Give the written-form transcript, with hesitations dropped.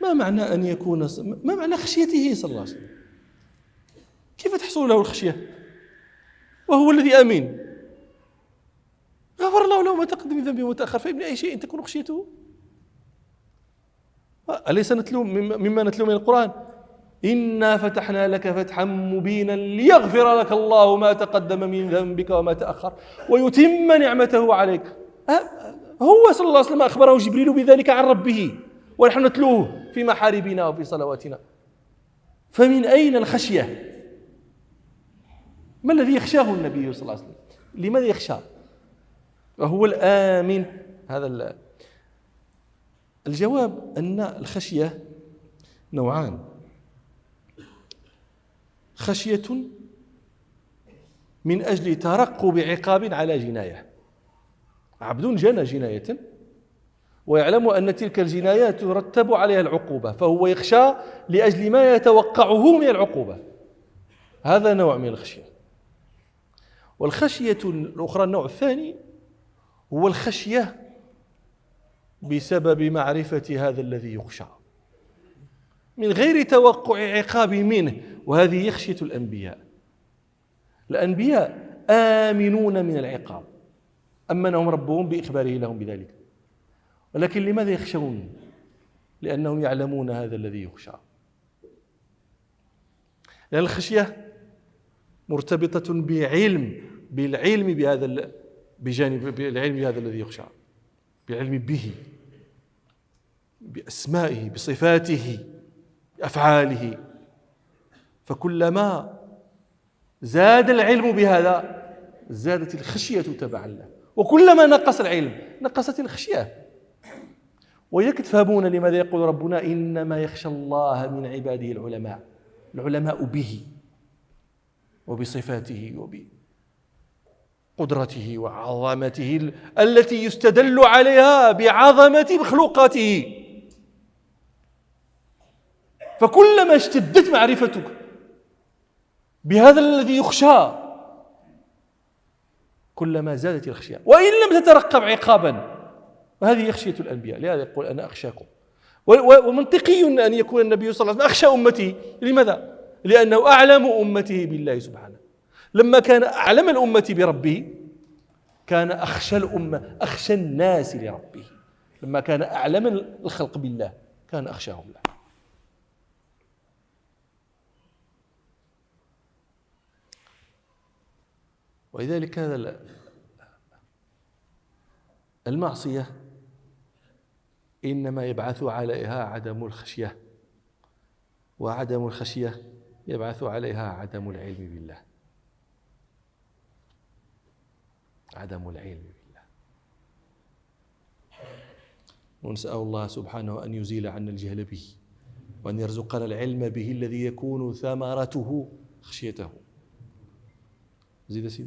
ما معنى أن يكون، ما معنى خشيته صلى الله عليه وسلم؟ كيف تحصل له الخشية وهو الذي آمين؟ غفر الله له ما تقدم من ذنبه وتأخر، فإن أي شيء تكون خشيته. أليس نتلو مما نتلو من القرآن؟ إنا فتحنا لك فتحا مبينا ليغفر لك الله ما تقدم من ذنبك وما تأخر ويتم نعمته عليك. هو صلى الله عليه وسلم أخبره جبريل بذلك عن ربه، ونحن نتلوه في محاربنا وفي صلواتنا. فمن أين الخشية؟ ما الذي يخشاه النبي صلى الله عليه وسلم؟ لماذا يخشى وهو الآمن؟ هذا الجواب أن الخشية نوعان: خشية من أجل ترقب عقاب على جناية، عبد جنى جناية ويعلم أن تلك الجناية ترتب عليها العقوبة، فهو يخشى لأجل ما يتوقعه من العقوبة. هذا نوع من الخشية. والخشية الأخرى، النوع الثاني، هو الخشية بسبب معرفة هذا الذي يخشى من غير توقع عقاب منه، وهذه خشية الأنبياء. الأنبياء آمنون من العقاب، أمنهم ربهم بإخباره لهم بذلك، ولكن لماذا يخشون؟ لأنهم يعلمون هذا الذي يخشى. لأن الخشية مرتبطة بالعلم بهذا، بجانب العلم بهذا الذي يخشى، بالعلم به، بأسمائه، بصفاته، بأفعاله. فكلما زاد العلم بهذا زادت الخشية تبعا له، وكلما نقص العلم نقصت الخشية. وإذاك تفهمون لماذا يقول ربنا إنما يخشى الله من عباده العلماء به وبصفاته وبقدرته وعظمته التي يستدل عليها بعظمة مخلوقاته. فكلما اشتدت معرفتك بهذا الذي يخشى كلما زادت الخشية، وإن لم تترقب عقابا. وهذه خشية الأنبياء. لهذا يقول أنا أخشاكم. ومنطقي أن يكون النبي صلى الله عليه وسلم أخشى أمته. لماذا؟ لأنه أعلم أمته بالله سبحانه. لما كان أعلم الأمة بربه كان أخشى الناس لربه. لما كان أعلم الخلق بالله كان أخشاهم له. ولذلك هذا المعصية إنما يبعث عليها عدم الخشية، وعدم الخشية يبعث عليها عدم العلم بالله. عدم العلم بالله. ونسأل الله سبحانه أن يزيل عنا الجهل به، وأن يرزقنا العلم به الذي يكون ثمرته خشيته. زيد سيدي.